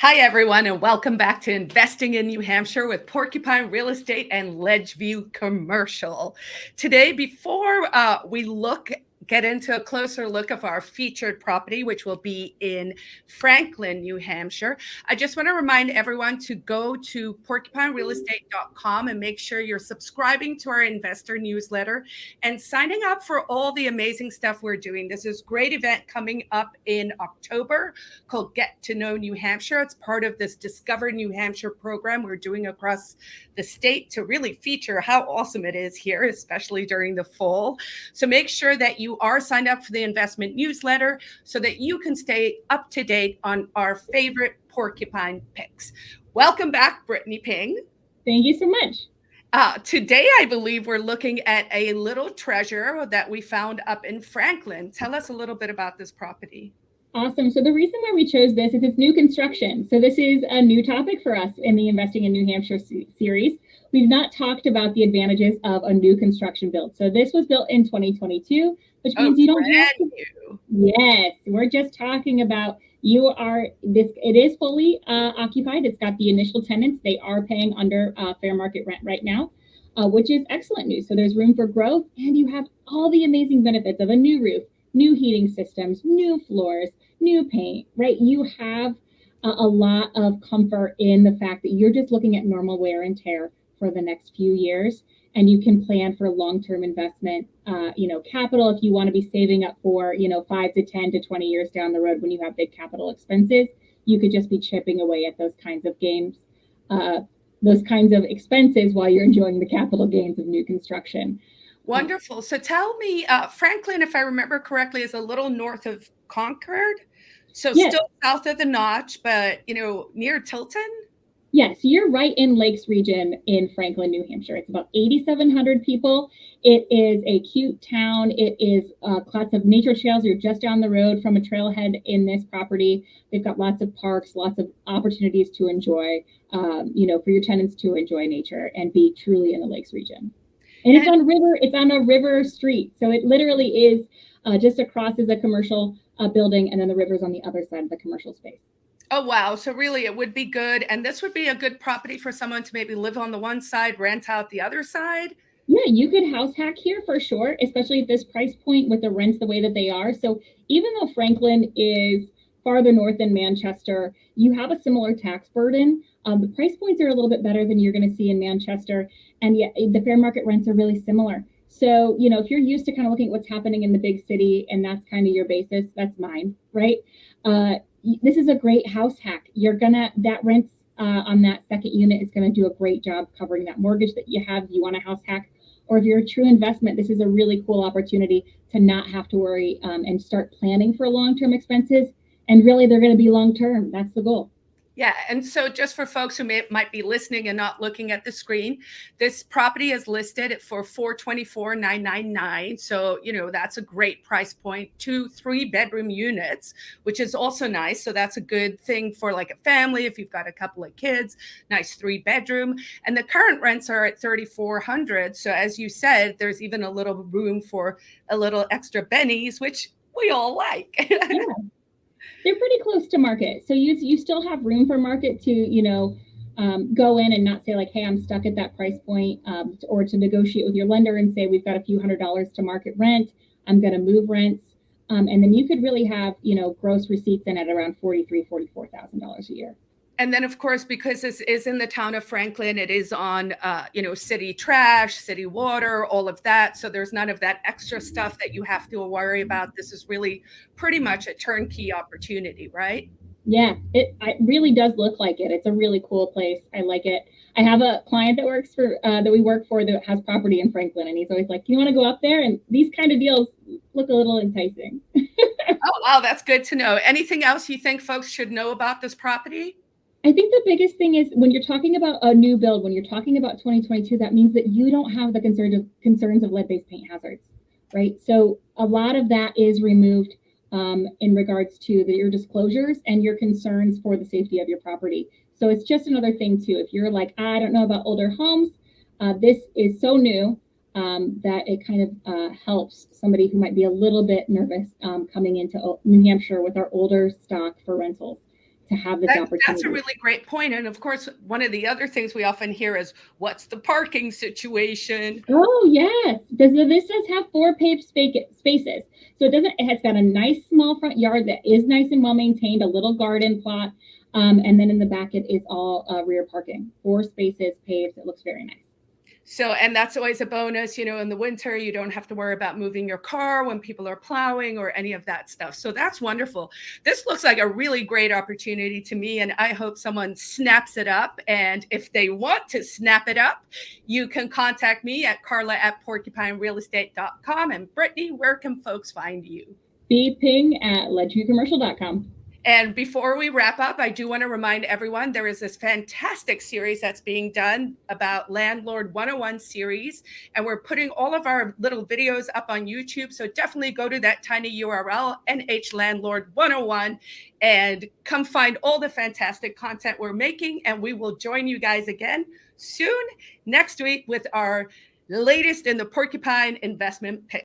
Hi, everyone, and welcome back to Investing in New Hampshire with Porcupine Real Estate and Ledgeview Commercial. Today, before we get into a closer look of our featured property, which will be in Franklin, New Hampshire, I just want to remind everyone to go to porcupinerealestate.com and make sure you're subscribing to our investor newsletter and signing up for all the amazing stuff we're doing. This is a great event coming up in October called Get to Know New Hampshire. It's part of this Discover New Hampshire program we're doing across the state to really feature how awesome it is here, especially during the fall. So make sure that you are signed up for the investment newsletter so that you can stay up to date on our favorite porcupine picks. Welcome back, Brittany Ping. Thank you so much. Today, I believe we're looking at a little treasure that we found up in Franklin. Tell us a little bit about this property. Awesome. So the reason why we chose this is it's new construction. So this is a new topic for us in the Investing in New Hampshire series. We've not talked about the advantages of a new construction build. So this was built in 2022, which means you don't have to. Yes, we're just talking about it is fully occupied. It's got the initial tenants. They are paying under fair market rent right now, which is excellent news. So there's room for growth, and you have all the amazing benefits of a new roof, new heating systems, new floors, new paint, right? You have a lot of comfort in the fact that you're just looking at normal wear and tear for the next few years, and you can plan for long-term investment, capital if you want to be saving up for, 5 to 10 to 20 years down the road when you have big capital expenses. You could just be chipping away at those kinds of those kinds of expenses while you're enjoying the capital gains of new construction. Wonderful. So tell me, Franklin, if I remember correctly, is a little north of Concord. So yes. Still south of the Notch, but, near Tilton? Yes, you're right in Lakes region in Franklin, New Hampshire. It's about 8,700 people. It is a cute town. It is lots of nature trails. You're just down the road from a trailhead in this property. They've got lots of parks, lots of opportunities to enjoy, for your tenants to enjoy nature and be truly in the Lakes region. And it's on a river street. So it literally is just across is a commercial building, and then the river's on the other side of the commercial space. Oh, wow. So really it would be good. And this would be a good property for someone to maybe live on the one side, rent out the other side. Yeah, you could house hack here for sure, especially at this price point with the rents the way that they are. So even though Franklin is farther north than Manchester, you have a similar tax burden. The price points are a little bit better than you're going to see in Manchester. And yet the fair market rents are really similar. So, if you're used to kind of looking at what's happening in the big city and that's kind of your basis, that's mine, right? This is a great house hack. That rents on that second unit is going to do a great job covering that mortgage that you have. You want a house hack, or if you're a true investment, this is a really cool opportunity to not have to worry and start planning for long-term expenses. And really, they're going to be long-term. That's the goal. Yeah. And so just for folks who might be listening and not looking at the screen, this property is listed for $424,999. So, that's a great price point. 2 3-bedroom units, which is also nice. So that's a good thing for like a family. If you've got a couple of kids, nice 3-bedroom. And the current rents are at $3,400. So as you said, there's even a little room for a little extra bennies, which we all like. Yeah. They're pretty close to market. So you still have room for market to, go in and not say like, hey, I'm stuck at that price point, or to negotiate with your lender and say, we've got a few $100s to market rent. I'm going to move rents. And then you could really have, gross receipts in at around $43,000, $44,000 a year. And then, of course, because this is in the town of Franklin, it is on, city trash, city water, all of that. So there's none of that extra stuff that you have to worry about. This is really pretty much a turnkey opportunity, right? Yeah, it really does look like it. It's a really cool place. I like it. I have a client that we work for that has property in Franklin, and he's always like, "You want to go up there?" And these kind of deals look a little enticing. Oh, wow, that's good to know. Anything else you think folks should know about this property? I think the biggest thing is when you're talking about a new build, when you're talking about 2022, that means that you don't have the concerns of lead-based paint hazards, right? So a lot of that is removed in regards to your disclosures and your concerns for the safety of your property. So it's just another thing too. If you're like, I don't know about older homes, this is so new that it kind of helps somebody who might be a little bit nervous coming into New Hampshire with our older stock for rentals. to have this opportunity. That's a really great point. And of course, one of the other things we often hear is, what's the parking situation? Oh, yes. This does have 4 paved spaces. So it has got a nice small front yard that is nice and well maintained, a little garden plot. And then in the back, it is all rear parking, 4 spaces paved. It looks very nice. So, and that's always a bonus, in the winter, you don't have to worry about moving your car when people are plowing or any of that stuff. So that's wonderful. This looks like a really great opportunity to me, and I hope someone snaps it up. And if they want to snap it up, you can contact me at Carla@porcupinerealestate.com. And Brittany, where can folks find you? bping@ledgeviewcommercial.com. And before we wrap up, I do want to remind everyone there is this fantastic series that's being done about Landlord 101 series. And we're putting all of our little videos up on YouTube. So definitely go to that tiny URL, NH Landlord 101, and come find all the fantastic content we're making. And we will join you guys again soon next week with our latest in the Porcupine investment pick.